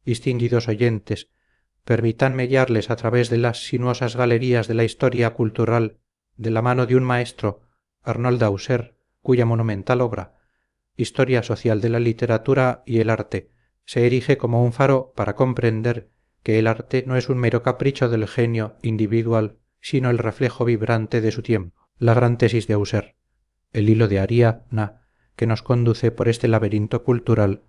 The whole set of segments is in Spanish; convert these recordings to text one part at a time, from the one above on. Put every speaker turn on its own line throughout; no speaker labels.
distinguidos oyentes, permítanme guiarles a través de las sinuosas galerías de la historia cultural de la mano de un maestro, Arnold Auser, cuya monumental obra, Historia social de la literatura y el arte, se erige como un faro para comprender que el arte no es un mero capricho del genio individual, sino el reflejo vibrante de su tiempo. La gran tesis de Auser, el hilo de Ariadna, que nos conduce por este laberinto cultural,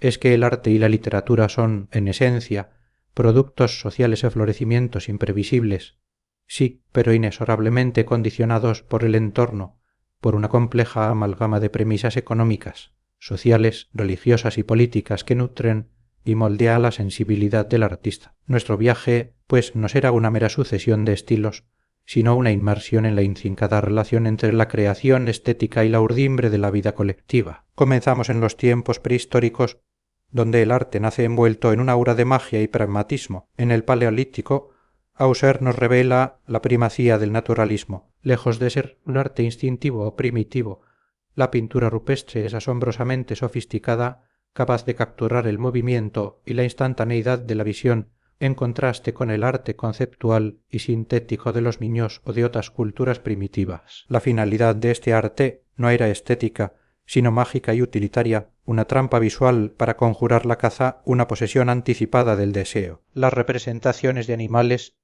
es que el arte y la literatura son, en esencia, productos sociales de florecimientos imprevisibles, sí, pero inexorablemente condicionados por el entorno, por una compleja amalgama de premisas económicas, sociales, religiosas y políticas que nutren y moldea la sensibilidad del artista. Nuestro viaje, pues, no será una mera sucesión de estilos, sino una inmersión en la intrincada relación entre la creación estética y la urdimbre de la vida colectiva. Comenzamos en los tiempos prehistóricos, donde el arte nace envuelto en un aura de magia y pragmatismo. En el Paleolítico, Auser nos revela la primacía del naturalismo. Lejos de ser un arte instintivo o primitivo, la pintura rupestre es asombrosamente sofisticada, capaz de capturar el movimiento y la instantaneidad de la visión, en contraste con el arte conceptual y sintético de los niños o de otras culturas primitivas. La finalidad de este arte no era estética, sino mágica y utilitaria, una trampa visual para conjurar la caza, una posesión anticipada del deseo. Las representaciones de animales,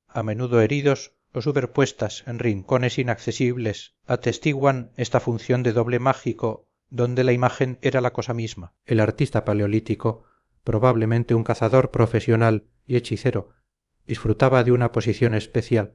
a menudo heridos o superpuestas en rincones inaccesibles, atestiguan esta función de doble mágico donde la imagen era la cosa misma. El artista paleolítico, probablemente un cazador profesional y hechicero, disfrutaba de una posición especial,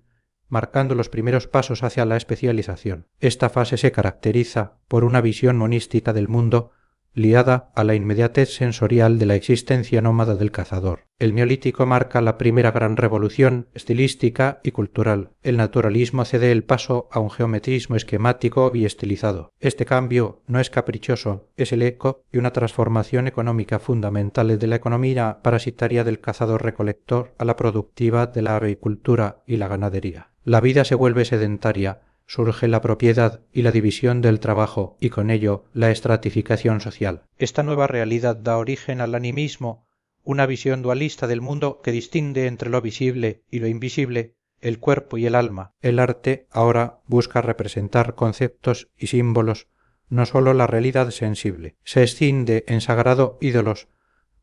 marcando los primeros pasos hacia la especialización. Esta fase se caracteriza por una visión monística del mundo liada a la inmediatez sensorial de la existencia nómada del cazador. El neolítico marca la primera gran revolución estilística y cultural. El naturalismo cede el paso a un geometrismo esquemático y estilizado. Este cambio no es caprichoso, es el eco de una transformación económica fundamental de la economía parasitaria del cazador-recolector a la productiva de la avicultura y la ganadería. La vida se vuelve sedentaria, surge la propiedad y la división del trabajo y con ello la estratificación social. Esta nueva realidad da origen al animismo, una visión dualista del mundo que distingue entre lo visible y lo invisible, el cuerpo y el alma. El arte ahora busca representar conceptos y símbolos, no sólo la realidad sensible. Se escinde en sagrado ídolos,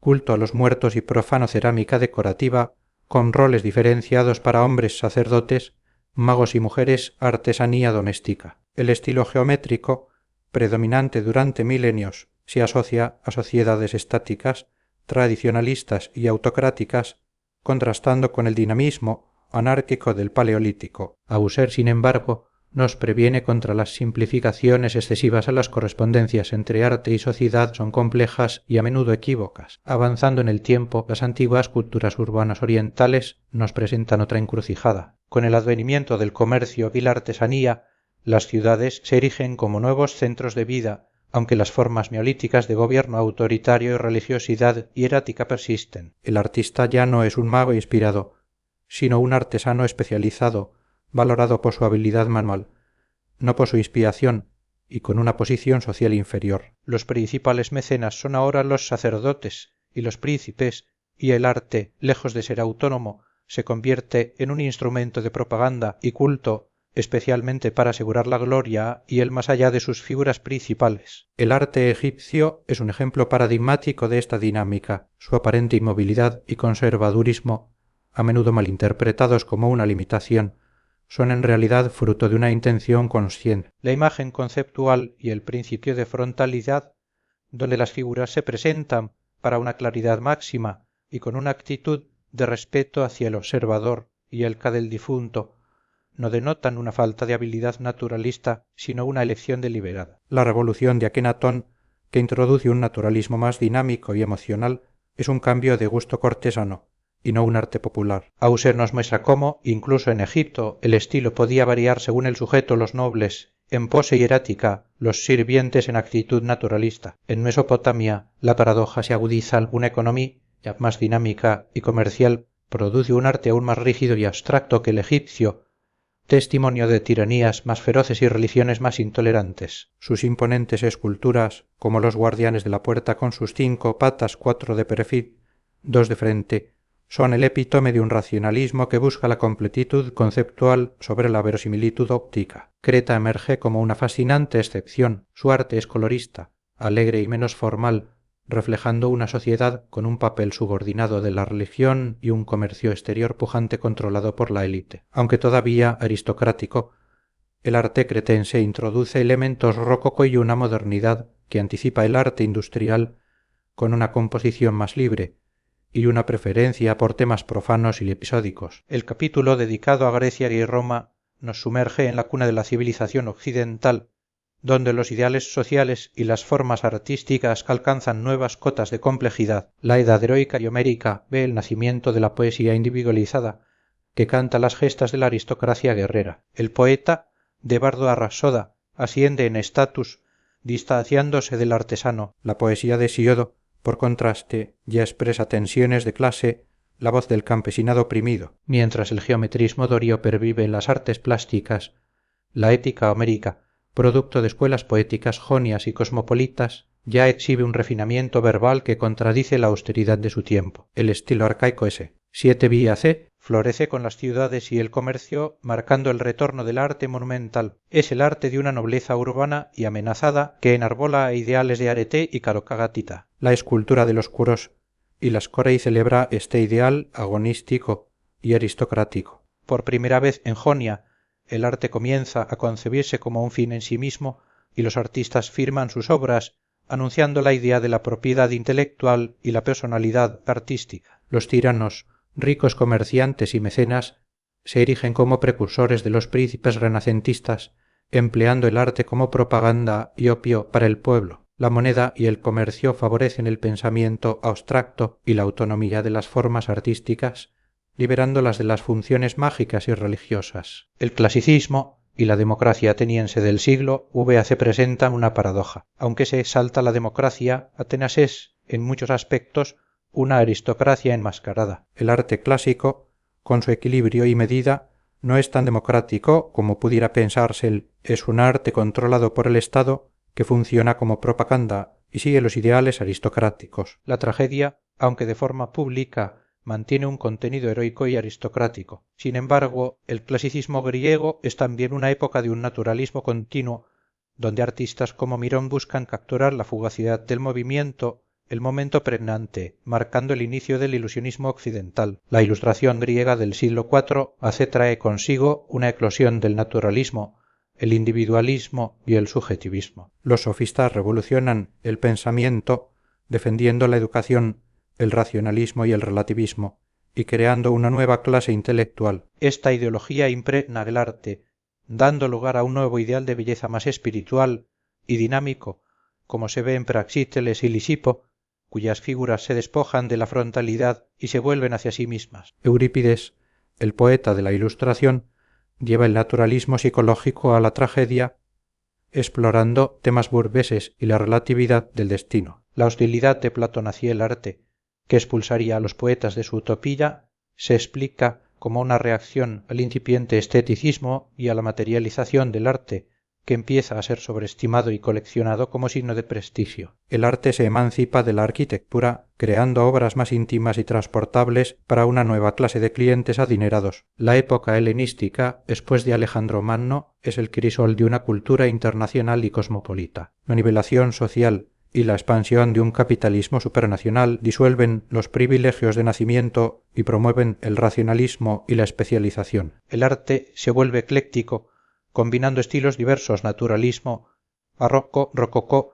culto a los muertos y profano cerámica decorativa, con roles diferenciados para hombres sacerdotes, magos y mujeres, artesanía doméstica. El estilo geométrico, predominante durante milenios, se asocia a sociedades estáticas, tradicionalistas y autocráticas, contrastando con el dinamismo anárquico del Paleolítico. Auser, sin embargo, nos previene contra las simplificaciones excesivas a las correspondencias entre arte y sociedad son complejas y a menudo equívocas. Avanzando en el tiempo, las antiguas culturas urbanas orientales nos presentan otra encrucijada. Con el advenimiento del comercio y la artesanía, las ciudades se erigen como nuevos centros de vida, aunque las formas neolíticas de gobierno autoritario y religiosidad hierática persisten. El artista ya no es un mago inspirado, sino un artesano especializado, valorado por su habilidad manual, no por su inspiración, y con una posición social inferior. Los principales mecenas son ahora los sacerdotes y los príncipes, y el arte, lejos de ser autónomo, se convierte en un instrumento de propaganda y culto, especialmente para asegurar la gloria y el más allá de sus figuras principales. El arte egipcio es un ejemplo paradigmático de esta dinámica. Su aparente inmovilidad y conservadurismo, a menudo malinterpretados como una limitación, son en realidad fruto de una intención consciente. La imagen conceptual y el principio de frontalidad, donde las figuras se presentan para una claridad máxima y con una actitud de respeto hacia el observador y el del difunto, no denotan una falta de habilidad naturalista, sino una elección deliberada. La revolución de Akenatón, que introduce un naturalismo más dinámico y emocional, es un cambio de gusto cortesano, y no un arte popular. Auser nos muestra cómo, incluso en Egipto, el estilo podía variar según el sujeto, los nobles, en pose hierática, los sirvientes en actitud naturalista. En Mesopotamia, la paradoja se agudiza, alguna economía, ya más dinámica y comercial, produce un arte aún más rígido y abstracto que el egipcio, testimonio de tiranías más feroces y religiones más intolerantes. Sus imponentes esculturas, como los guardianes de la puerta con sus 5 patas, 4 de perfil, dos de frente, son el epítome de un racionalismo que busca la completitud conceptual sobre la verosimilitud óptica. Creta emerge como una fascinante excepción, su arte es colorista, alegre y menos formal, reflejando una sociedad con un papel subordinado de la religión y un comercio exterior pujante controlado por la élite. Aunque todavía aristocrático, el arte cretense introduce elementos rococó y una modernidad que anticipa el arte industrial con una composición más libre y una preferencia por temas profanos y episódicos. El capítulo dedicado a Grecia y Roma nos sumerge en la cuna de la civilización occidental, donde los ideales sociales y las formas artísticas alcanzan nuevas cotas de complejidad. La edad heroica y homérica ve el nacimiento de la poesía individualizada, que canta las gestas de la aristocracia guerrera. El poeta, de bardo a rapsoda, asciende en estatus, distanciándose del artesano. La poesía de Siodo, por contraste, ya expresa tensiones de clase, la voz del campesinado oprimido, mientras el geometrismo dorio pervive en las artes plásticas. La ética homérica, producto de escuelas poéticas jonias y cosmopolitas, ya exhibe un refinamiento verbal que contradice la austeridad de su tiempo. El estilo arcaico S. 7 vía C florece con las ciudades y el comercio, marcando el retorno del arte monumental. Es el arte de una nobleza urbana y amenazada que enarbola ideales de arete y carocagatita. La escultura de los curos y las corey celebra este ideal agonístico y aristocrático. Por primera vez en Jonia, el arte comienza a concebirse como un fin en sí mismo y los artistas firman sus obras anunciando la idea de la propiedad intelectual y la personalidad artística. Los tiranos, ricos comerciantes y mecenas se erigen como precursores de los príncipes renacentistas, empleando el arte como propaganda y opio para el pueblo. La moneda y el comercio favorecen el pensamiento abstracto y la autonomía de las formas artísticas, liberándolas de las funciones mágicas y religiosas. El clasicismo y la democracia ateniense del siglo VAC presentan una paradoja. Aunque se exalta la democracia, Atenas es, en muchos aspectos, una aristocracia enmascarada. El arte clásico, con su equilibrio y medida, no es tan democrático como pudiera pensarse. Es un arte controlado por el Estado que funciona como propaganda y sigue los ideales aristocráticos. La tragedia, aunque de forma pública, mantiene un contenido heroico y aristocrático. Sin embargo, el clasicismo griego es también una época de un naturalismo continuo, donde artistas como Mirón buscan capturar la fugacidad del movimiento, el momento pregnante, marcando el inicio del ilusionismo occidental. La ilustración griega del siglo IV trae consigo una eclosión del naturalismo, el individualismo y el subjetivismo. Los sofistas revolucionan el pensamiento, defendiendo la educación, el racionalismo y el relativismo, y creando una nueva clase intelectual. Esta ideología impregna el arte, dando lugar a un nuevo ideal de belleza más espiritual y dinámico, como se ve en Praxíteles y Lisipo, cuyas figuras se despojan de la frontalidad y se vuelven hacia sí mismas. Eurípides, el poeta de la Ilustración, lleva el naturalismo psicológico a la tragedia, explorando temas burgueses y la relatividad del destino. La hostilidad de Platón hacia el arte, que expulsaría a los poetas de su utopía, se explica como una reacción al incipiente esteticismo y a la materialización del arte, que empieza a ser sobreestimado y coleccionado como signo de prestigio. El arte se emancipa de la arquitectura, creando obras más íntimas y transportables para una nueva clase de clientes adinerados. La época helenística, después de Alejandro Magno, es el crisol de una cultura internacional y cosmopolita. La nivelación social y la expansión de un capitalismo supranacional disuelven los privilegios de nacimiento y promueven el racionalismo y la especialización. El arte se vuelve ecléctico, combinando estilos diversos, naturalismo, barroco, rococó,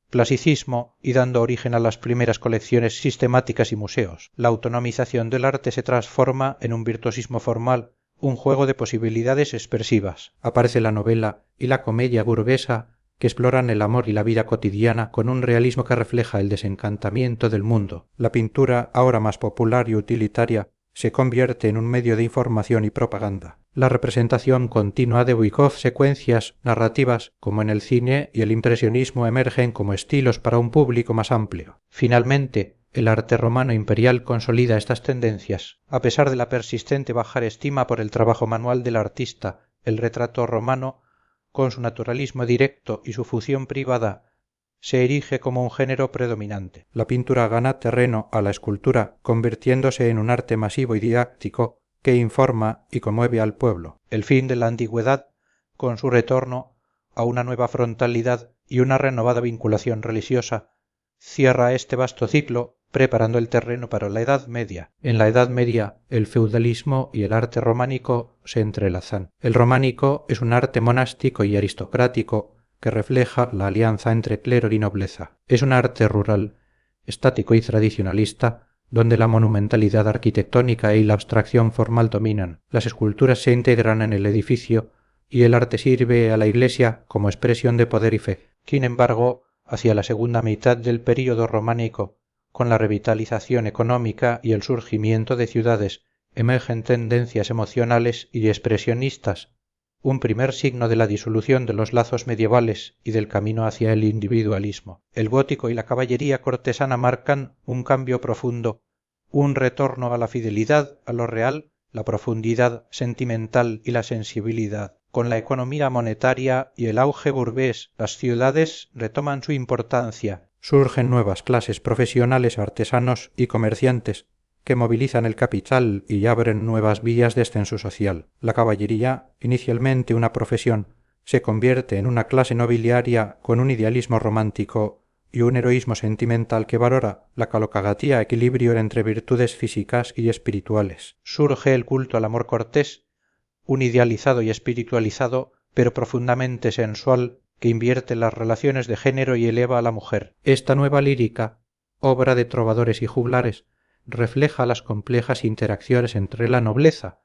clasicismo y dando origen a las primeras colecciones sistemáticas y museos. La autonomización del arte se transforma en un virtuosismo formal, un juego de posibilidades expresivas. Aparece la novela y la comedia burguesa que exploran el amor y la vida cotidiana con un realismo que refleja el desencantamiento del mundo. La pintura, ahora más popular y utilitaria, se convierte en un medio de información y propaganda. La representación continua de Bukov, secuencias narrativas como en el cine y el impresionismo emergen como estilos para un público más amplio. Finalmente, el arte romano imperial consolida estas tendencias. A pesar de la persistente baja estima por el trabajo manual del artista, el retrato romano, con su naturalismo directo y su fusión privada, se erige como un género predominante. La pintura gana terreno a la escultura, convirtiéndose en un arte masivo y didáctico que informa y conmueve al pueblo. El fin de la antigüedad, con su retorno a una nueva frontalidad y una renovada vinculación religiosa, cierra este vasto ciclo, preparando el terreno para la Edad Media. En la Edad Media, el feudalismo y el arte románico se entrelazan. El románico es un arte monástico y aristocrático que refleja la alianza entre clero y nobleza. Es un arte rural, estático y tradicionalista, donde la monumentalidad arquitectónica y la abstracción formal dominan. Las esculturas se integran en el edificio y el arte sirve a la Iglesia como expresión de poder y fe. Sin embargo, hacia la segunda mitad del período románico, con la revitalización económica y el surgimiento de ciudades, emergen tendencias emocionales y expresionistas, un primer signo de la disolución de los lazos medievales y del camino hacia el individualismo. El gótico y la caballería cortesana marcan un cambio profundo, un retorno a la fidelidad, a lo real, la profundidad sentimental y la sensibilidad. Con la economía monetaria y el auge burgués, las ciudades retoman su importancia. Surgen nuevas clases profesionales, artesanos y comerciantes, que movilizan el capital y abren nuevas vías de ascenso social. La caballería, inicialmente una profesión, se convierte en una clase nobiliaria con un idealismo romántico y un heroísmo sentimental que valora la calocagatía equilibrio entre virtudes físicas y espirituales. Surge el culto al amor cortés, un idealizado y espiritualizado, pero profundamente sensual, que invierte las relaciones de género y eleva a la mujer. Esta nueva lírica, obra de trovadores y juglares, refleja las complejas interacciones entre la nobleza,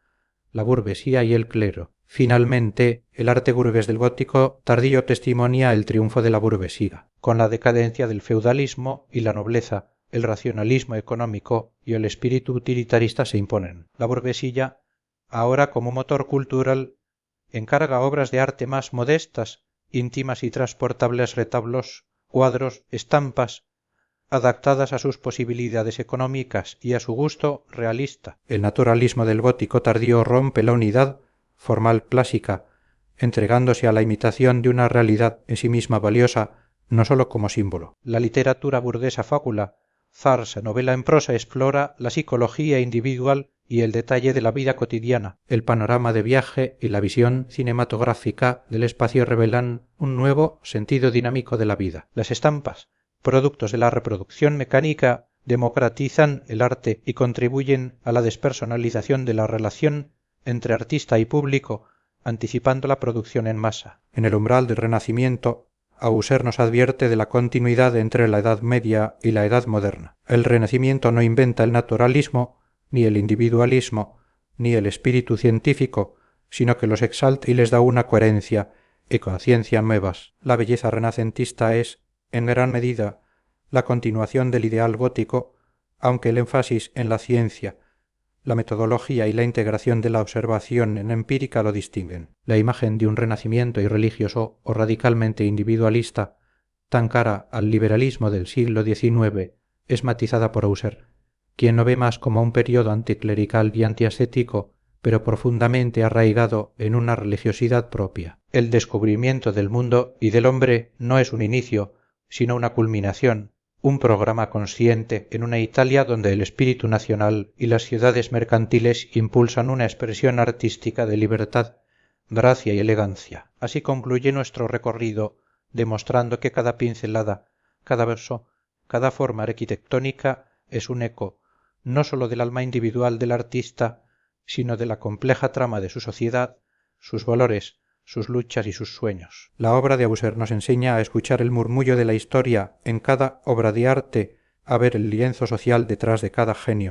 la burguesía y el clero. Finalmente, el arte burgués del gótico tardío testimonia el triunfo de la burguesía. Con la decadencia del feudalismo y la nobleza, el racionalismo económico y el espíritu utilitarista se imponen. La burguesía, ahora como motor cultural, encarga obras de arte más modestas, íntimas y transportables retablos, cuadros, estampas, adaptadas a sus posibilidades económicas y a su gusto realista. El naturalismo del gótico tardío rompe la unidad formal clásica, entregándose a la imitación de una realidad en sí misma valiosa, no sólo como símbolo. La literatura burguesa fábula, farsa, novela en prosa explora la psicología individual y el detalle de la vida cotidiana. El panorama de viaje y la visión cinematográfica del espacio revelan un nuevo sentido dinámico de la vida. Las estampas, productos de la reproducción mecánica, democratizan el arte y contribuyen a la despersonalización de la relación entre artista y público, anticipando la producción en masa. En el umbral del Renacimiento, Husserl nos advierte de la continuidad entre la Edad Media y la Edad Moderna. El Renacimiento no inventa el naturalismo, ni el individualismo, ni el espíritu científico, sino que los exalta y les da una coherencia y conciencia nuevas. La belleza renacentista es, en gran medida, la continuación del ideal gótico, aunque el énfasis en la ciencia, la metodología y la integración de la observación en empírica lo distinguen. La imagen de un renacimiento irreligioso o radicalmente individualista, tan cara al liberalismo del siglo XIX, es matizada por Husserl, quien lo ve más como un periodo anticlerical y antiascético, pero profundamente arraigado en una religiosidad propia. El descubrimiento del mundo y del hombre no es un inicio, sino una culminación, un programa consciente en una Italia donde el espíritu nacional y las ciudades mercantiles impulsan una expresión artística de libertad, gracia y elegancia. Así concluye nuestro recorrido, demostrando que cada pincelada, cada verso, cada forma arquitectónica es un eco, no sólo del alma individual del artista, sino de la compleja trama de su sociedad, sus valores, sus luchas y sus sueños. La obra de Husserl nos enseña a escuchar el murmullo de la historia en cada obra de arte, a ver el lienzo social detrás de cada genio.